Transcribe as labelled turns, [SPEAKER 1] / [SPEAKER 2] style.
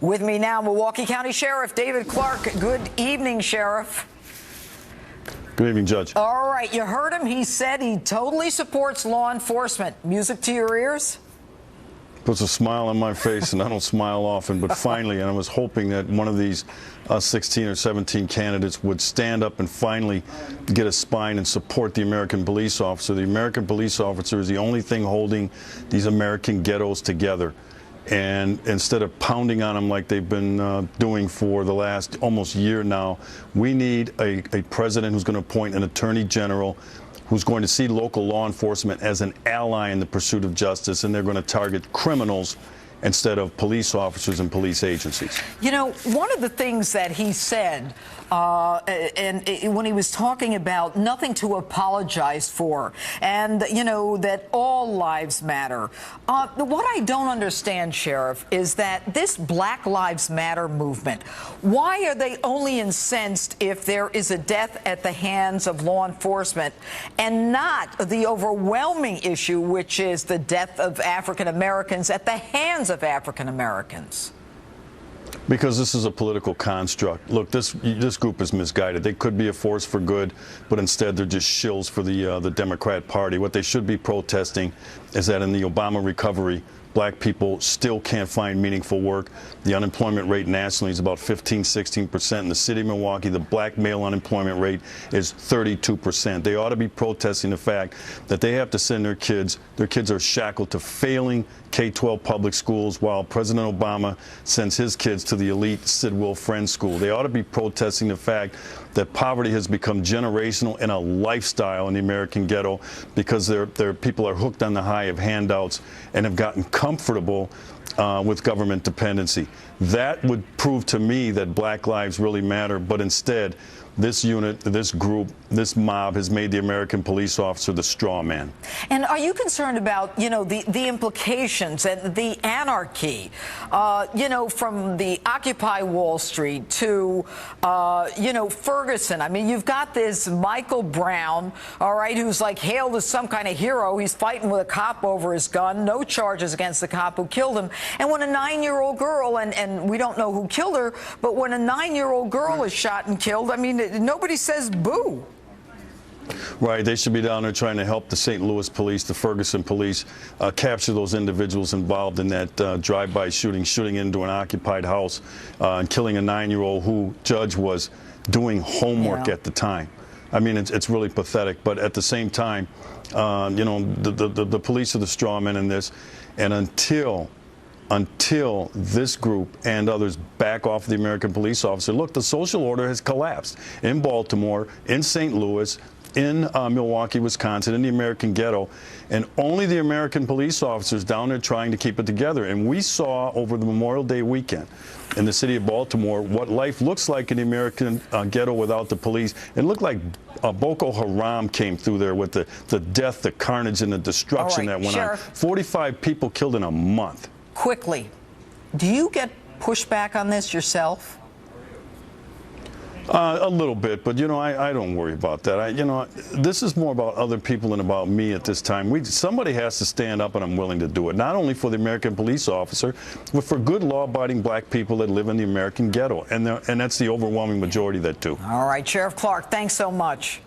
[SPEAKER 1] With me now, Milwaukee County Sheriff David Clarke. Good evening, Sheriff.
[SPEAKER 2] Good evening, Judge.
[SPEAKER 1] All right, you heard him. He said he totally supports law enforcement. Music to your ears?
[SPEAKER 2] Puts a smile on my face, and I don't smile often, but finally, and I was hoping that one of these 16 or 17 candidates would stand up and finally get a spine and support the American police officer. The American police officer is the only thing holding these American ghettos together. And instead of pounding on them like they've been doing for the last almost year now, we need a president who's going to appoint an attorney general who's going to see local law enforcement as an ally in the pursuit of justice, and they're going to target criminals instead of police officers and police agencies.
[SPEAKER 1] You know, one of the things that he said, when he was talking about nothing to apologize for, and, you know, that all lives matter. What I don't understand, Sheriff, is that this Black Lives Matter movement, why are they only incensed if there is a death at the hands of law enforcement and not the overwhelming issue, which is the death of African Americans at the hands of African Americans?
[SPEAKER 2] Because this is a political construct. Look, this group is misguided. They could be a force for good, but instead they're just shills for the Democrat Party. What they should be protesting is that in the Obama recovery, black people still can't find meaningful work. The unemployment rate nationally is about 15–16%. In the city of Milwaukee, the black male unemployment rate is 32%. They ought to be protesting the fact that they have to send their kids are shackled to failing K-12 public schools while President Obama sends his kids to the elite Sidwell Friends School. They ought to be protesting the fact that poverty has become generational and a lifestyle in the American ghetto because their people are hooked on the high of handouts and have gotten comfortable with government dependency. That would prove to me that black lives really matter, but instead, this unit, this group, this mob has made the American police officer the straw man. And
[SPEAKER 1] are you concerned about, you know, the implications and the anarchy, you know, from the Occupy Wall Street to, you know, Ferguson? I mean, you've got this Michael Brown, all right, who's like hailed as some kind of hero. He's fighting with a cop over his gun. No charges against the cop who killed him. And when a 9-year-old girl, and we don't know who killed her, but when a 9-year-old girl is shot and killed, I mean, nobody says boo.
[SPEAKER 2] Right, they should be down there trying to help the St. Louis police, the Ferguson police, capture those individuals involved in that drive-by shooting into an occupied house and killing a 9-year-old who, Judge, was doing homework at the time. I mean, it's really pathetic, but at the same time, you know, the police are the straw men in this, and until this group and others back off the American police officer. Look, the social order has collapsed in Baltimore, in St. Louis, in Milwaukee, Wisconsin, in the American ghetto, and only the American police officers down there trying to keep it together. And we saw over the Memorial Day weekend in the city of Baltimore what life looks like in the American ghetto without the police. It looked like Boko Haram came through there with the death, the carnage, and the destruction that went on. 45 people killed in a month.
[SPEAKER 1] Quickly, do you get pushback on this yourself?
[SPEAKER 2] A little bit, but, you know, I don't worry about that. You know, this is more about other people than about me at this time. Somebody has to stand up, and I'm willing to do it, not only for the American police officer, but for good law-abiding black people that live in the American ghetto, and that's the overwhelming majority that do.
[SPEAKER 1] All right, Sheriff Clarke, thanks so much.